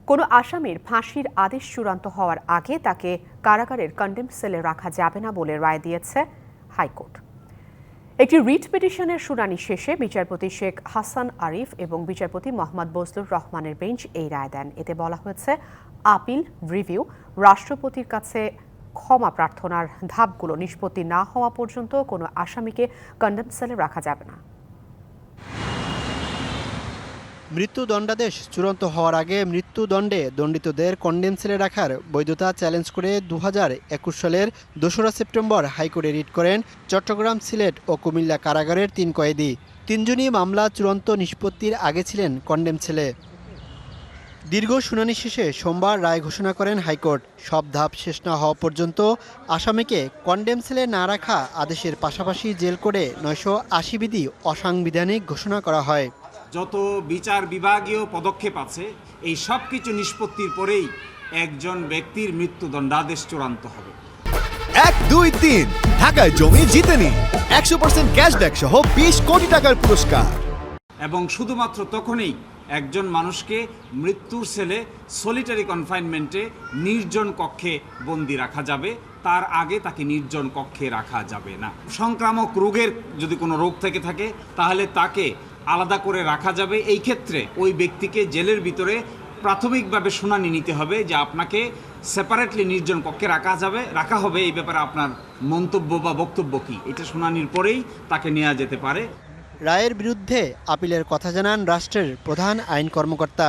কোনো আসামির ফাঁসির আদেশ চূড়ান্ত হওয়ার আগে তাকে কারাগারের কন্ডেম সেলে রাখা যাবে না বলে রায় দিয়েছে হাইকোর্ট। একটি রিট পিটিশনের শুনানি শেষে বিচারপতি শেখ হাসান আরিফ এবং বিচারপতি মোহাম্মদ বজলুর রহমানের বেঞ্চ এই রায় দেন। এতে বলা হয়েছে, আপিল রিভিউ, রাষ্ট্রপতির কাছে ক্ষমা প্রার্থনার ধাপগুলো নিষ্পত্তি না হওয়া পর্যন্ত কোনো আসামিকে কন্ডেম সেলে রাখা যাবে না। মৃত্যুদণ্ডাদেশ চূড়ান্ত হওয়ার আগে মৃত্যুদণ্ডে দণ্ডিতদের কন্ডেম সেলে রাখার বৈধতা চ্যালেঞ্জ করে 2021 সালের 2রা সেপ্টেম্বর হাইকোর্টে রিট করেন চট্টগ্রাম, সিলেট ও কুমিল্লা কারাগারের 3 কয়েদি। তিনজনই মামলা চূড়ান্ত নিষ্পত্তির আগে ছিলেন কন্ডেম সেলে। দীর্ঘ শুনানি শেষে সোমবার রায় ঘোষণা করেন হাইকোর্ট। সব ধাপ শেষ না হওয়া পর্যন্ত আসামিকে কন্ডেম সেলে না রাখা আদেশের পাশাপাশি জেল কোডে 980 বিধি অসাংবিধানিক ঘোষণা করা হয়। যত বিচার বিভাগীয় পদক্ষেপ আছে, এই সব কিছু নিষ্পত্তির পরেই একজন ব্যক্তির মৃত্যুদণ্ডাদেশ চূড়ান্ত হবে। 1, 2, 3 ঢাকায় জমি জিতে নিন 100% ক্যাশব্যাক সহ 20 কোটি টাকার পুরস্কার। এবং শুধুমাত্র তখনই একজন মানুষকে মৃত্যুর সেলে সলিটারি কনফাইনমেন্টে নির্জন কক্ষে বন্দি রাখা যাবে, তার আগে তাকে নির্জন কক্ষে রাখা যাবে না। সংক্রামক রোগের যদি কোনো রোগ থেকে থাকে তাহলে তাকে আলাদা করে রাখা যাবে। এই ক্ষেত্রে ওই ব্যক্তিকে জেলের ভিতরে প্রাথমিকভাবে শুনানি নিতে হবে যে আপনাকে সেপারেটলি নির্জন কক্ষে রাখা হবে। এই ব্যাপারে আপনার মন্তব্য বা বক্তব্য কি, এটা শুনানির পরেই তাকে নেওয়া যেতে পারে। রায়ের বিরুদ্ধে আপিলের কথা জানান রাষ্ট্রের প্রধান আইন কর্মকর্তা।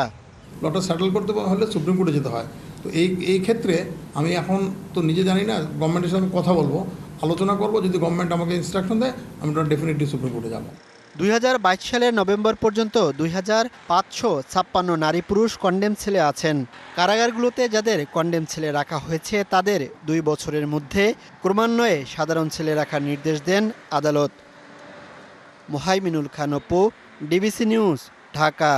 লটা সেটেল করতে হলে সুপ্রিম কোর্টে যেতে হয়। তো এই ক্ষেত্রে আমি এখন তো নিজে জানি না, গভর্নমেন্টের সঙ্গে কথা বলবো, আলোচনা করব। যদি গভর্নমেন্ট আমাকে ইনস্ট্রাকশন দেয় আমি ডেফিনেটলি সুপ্রিম কোর্টে যাব। 2022 সালের নভেম্বর পর্যন্ত 2556 নারী পুরুষ কন্ডেম সেলে আছেন। কারাগারগুলোতে যাদের কন্ডেম সেলে রাখা হয়েছে তাদের 2 বছরের মধ্যে ক্রমান্বয়ে সাধারণ সেলে রাখার নির্দেশ দেন আদালত। Mohaiminul Khan Apu, DBC news, Dhaka.